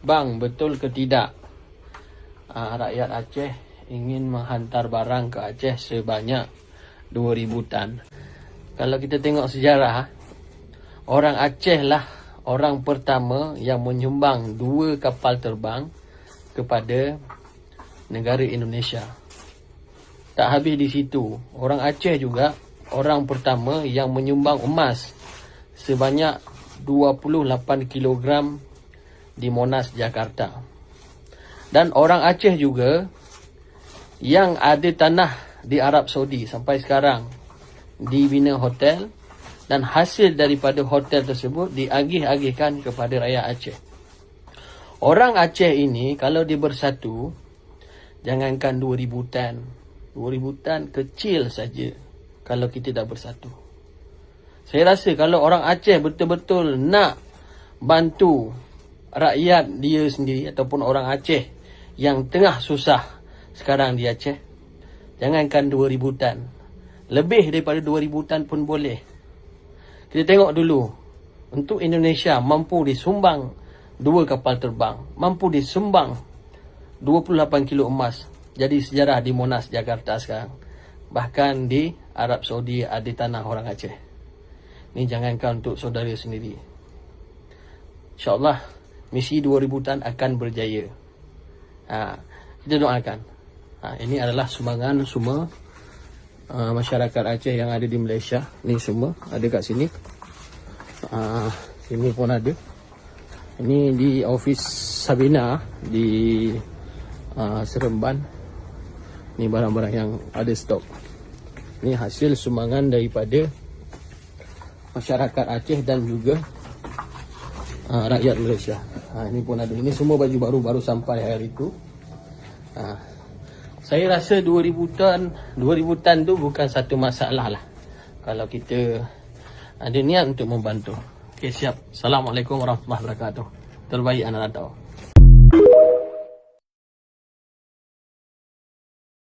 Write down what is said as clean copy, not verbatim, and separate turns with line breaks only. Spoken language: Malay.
Bang, betul ke tidak rakyat Aceh ingin menghantar barang ke Aceh sebanyak 2,000 tan? Kalau kita tengok sejarah, orang Aceh lah orang pertama yang menyumbang 2 kapal terbang kepada negara Indonesia. Tak habis di situ, orang Aceh juga orang pertama yang menyumbang emas sebanyak 28 kilogram di Monas, Jakarta. Dan orang Aceh juga yang ada tanah di Arab Saudi sampai sekarang dibina hotel, dan hasil daripada hotel tersebut diagih-agihkan kepada rakyat Aceh. Orang Aceh ini kalau dia bersatu, jangankan 2,000 tan. 2,000 tan kecil saja kalau kita dah bersatu. Saya rasa kalau orang Aceh betul-betul nak bantu rakyat dia sendiri ataupun orang Aceh yang tengah susah sekarang di Aceh, jangankan 2,000 tan, lebih daripada 2,000 tan pun boleh. Kita tengok dulu, untuk Indonesia mampu disumbang 2 kapal terbang, mampu disumbang 28 kilo emas, jadi sejarah di Monas, Jakarta sekarang. Bahkan di Arab Saudi ada tanah orang Aceh. Ni jangankan untuk saudara sendiri. InsyaAllah misi 2,000 tan akan berjaya. Kita doakan. Ini adalah sumbangan semua masyarakat Aceh yang ada di Malaysia. Ni semua ada kat sini. Sini pun ada. Ini di office Sabina di Seremban. Ni barang-barang yang ada stok. Ni hasil sumbangan daripada masyarakat Aceh dan juga rakyat Malaysia. Ini pun ada. Ini semua baju baru sampai hari itu. Saya rasa 2,000 tan tu bukan satu masalah lah kalau kita ada niat untuk membantu. Okey, siap. Assalamualaikum warahmatullahi wabarakatuh. Terbaik anak datang.